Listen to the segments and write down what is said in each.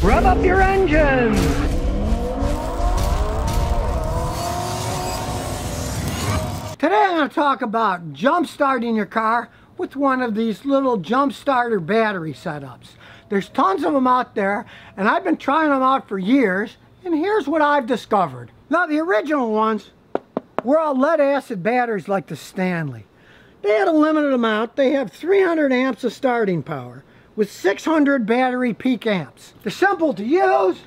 Rev up your engine! Today I'm going to talk about jump starting your car with one of these little jump starter battery setups. There's tons of them out there, and I've been trying them out for years, and here's what I've discovered. Now, the original ones were all lead acid batteries like the Stanley. They had a limited amount. They have 300 amps of starting power with 600 battery peak amps. They're simple to use.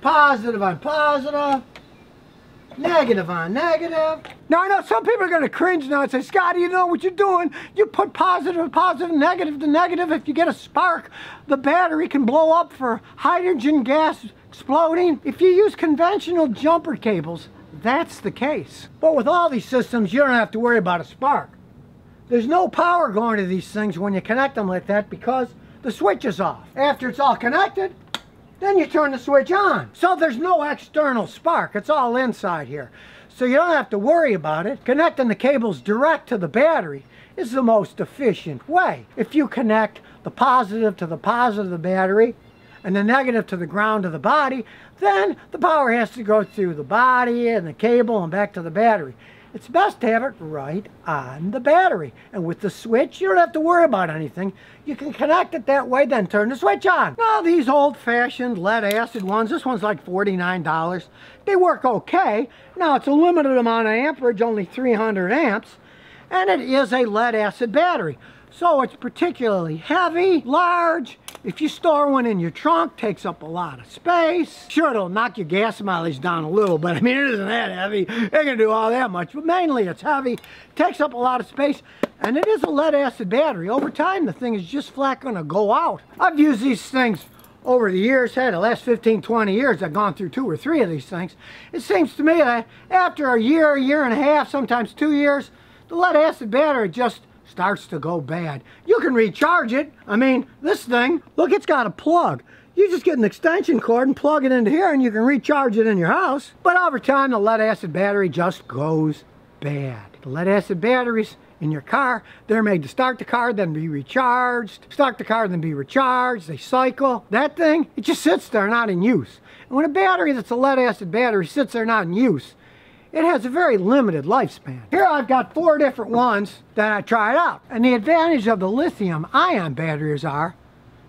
Positive on positive. Negative on negative. Now I know some people are going to cringe now and say, Scotty, you know what you're doing. You put positive to positive, negative to negative. If you get a spark, the battery can blow up for hydrogen gas exploding. If you use conventional jumper cables, that's the case. But with all these systems, you don't have to worry about a spark. There's no power going to these things when you connect them like that because the switch is off. After it's all connected, then you turn the switch on. So there's no external spark. It's all inside here. So you don't have to worry about it. Connecting the cables direct to the battery is the most efficient way. If you connect the positive to the positive of the battery and the negative to the ground of the body, then the power has to go through the body and the cable and back to the battery. It's best to have it right on the battery. And with the switch, you don't have to worry about anything. You can connect it that way, then turn the switch on. Now, these old-fashioned lead-acid ones, this one's like $49. They work okay. Now, it's a limited amount of amperage, only 300 amps, and it is a lead-acid battery. So it's particularly heavy, large. If you store one in your trunk, takes up a lot of space. Sure, it'll knock your gas mileage down a little, but I mean, it isn't that heavy. It ain't gonna do all that much, but mainly it's heavy, takes up a lot of space, and it is a lead-acid battery. Over time, the thing is just flat gonna go out. I've used these things over the years, the last 15, 20 years, I've gone through 2 or 3 of these things. It seems to me that after a year and a half, sometimes 2 years, the lead-acid battery just starts to go bad. You can recharge it. I mean, this thing, look, it's got a plug. You just get an extension cord and plug it into here and you can recharge it in your house. But over time, the lead-acid battery just goes bad. The lead-acid batteries in your car, they're made to start the car, then be recharged. Start the car, then be recharged. They cycle. That thing, it just sits there, not in use. And when a battery that's a lead-acid battery sits there not in use, it has a very limited lifespan. Here I've got 4 different ones that I tried out. And the advantage of the lithium-ion batteries are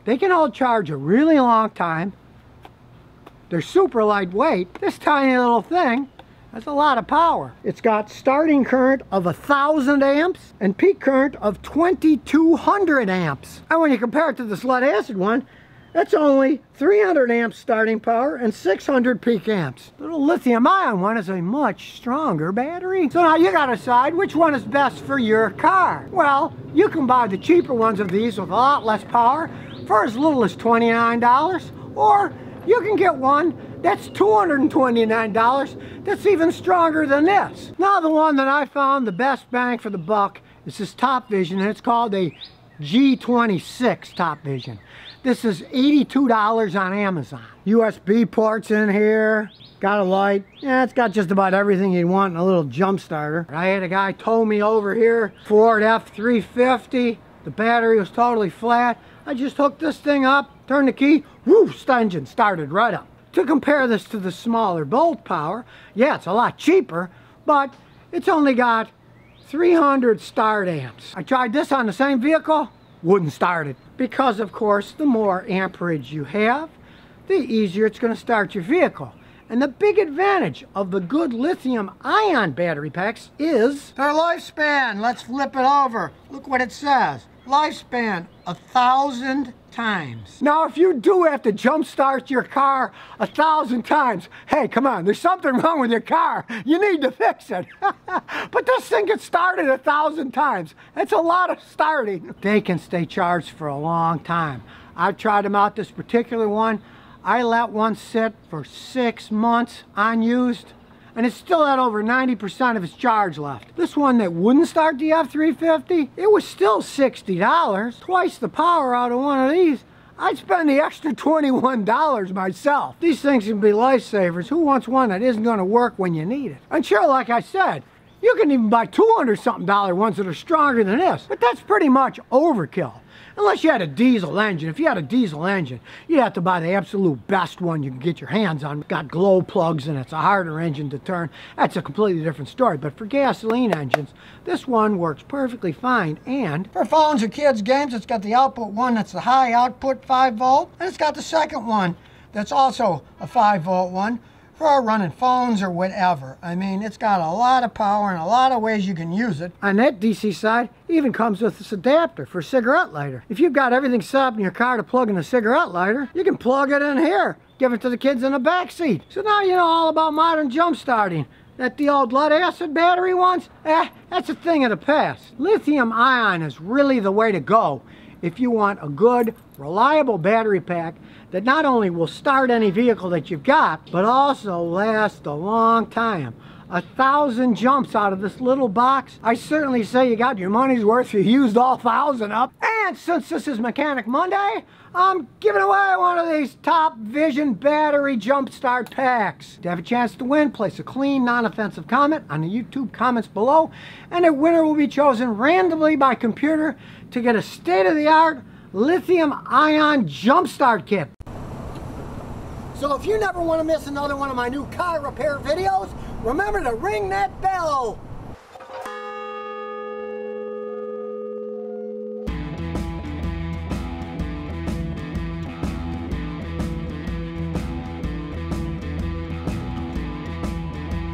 they can hold charge a really long time. They're super lightweight. This tiny little thing has a lot of power. It's got starting current of 1,000 amps and peak current of 2,200 amps. And when you compare it to this lead-acid one, that's only 300 amps starting power and 600 peak amps. The little lithium-ion one is a much stronger battery. So now you gotta decide which one is best for your car. Well, you can buy the cheaper ones of these with a lot less power for as little as $29, or you can get one that's $229 that's even stronger than this. Now the one that I found the best bang for the buck is this Top Vision, and it's called a G26 Top Vision. This is $82 on Amazon. USB ports in here, got a light. Yeah, it's got just about everything you'd want in a little jump starter. I had a guy tow me over here, Ford F350. The battery was totally flat. I just hooked this thing up, turned the key, whoosh, the engine started right up. To compare this to the smaller Bolt Power, yeah, it's a lot cheaper, but it's only got 300 start amps. I tried this on the same vehicle, wouldn't start it. Because, of course, the more amperage you have, the easier it's going to start your vehicle. And the big advantage of the good lithium-ion battery packs is their lifespan. Let's flip it over. Look what it says. Lifespan, 1,000 times. Now, if you do have to jump start your car 1,000 times, hey, come on, there's something wrong with your car. You need to fix it. But this thing gets started 1,000 times. That's a lot of starting. They can stay charged for a long time. I've tried them out, this particular one. I let one sit for 6 months unused, and it still had over 90% of its charge left. This one that wouldn't start the F350, it was still $60, twice the power out of one of these. I'd spend the extra $21 myself. These things can be lifesavers. Who wants one that isn't going to work when you need it? And sure, like I said, you can even buy $200-something ones that are stronger than this, but that's pretty much overkill. unless you had a diesel engine. If you had a diesel engine, you'd have to buy the absolute best one you can get your hands on. It's got glow plugs and it's a harder engine to turn. That's a completely different story. But for gasoline engines, this one works perfectly fine. And for phones or kids' games, it's got the output one that's the high output 5 volt, and it's got the second one that's also a 5 volt one for running phones or whatever. I mean, it's got a lot of power and a lot of ways you can use it. On that DC side, it even comes with this adapter for a cigarette lighter. If you've got everything set up in your car to plug in a cigarette lighter, you can plug it in here, give it to the kids in the back seat. So now you know all about modern jump starting. That the old lead acid battery ones, that's a thing of the past. Lithium ion is really the way to go if you want a good, reliable battery pack that not only will start any vehicle that you've got, but also last a long time. 1,000 jumps out of this little box. I certainly say you got your money's worth. You used all 1,000 up. And since this is Mechanic Monday, I'm giving away one of these Top Vision battery jump start packs. To have a chance to win, place a clean, non-offensive comment on the YouTube comments below, and a winner will be chosen randomly by computer to get a state-of-the-art lithium-ion jump start kit. So if you never want to miss another one of my new car repair videos, remember to ring that bell.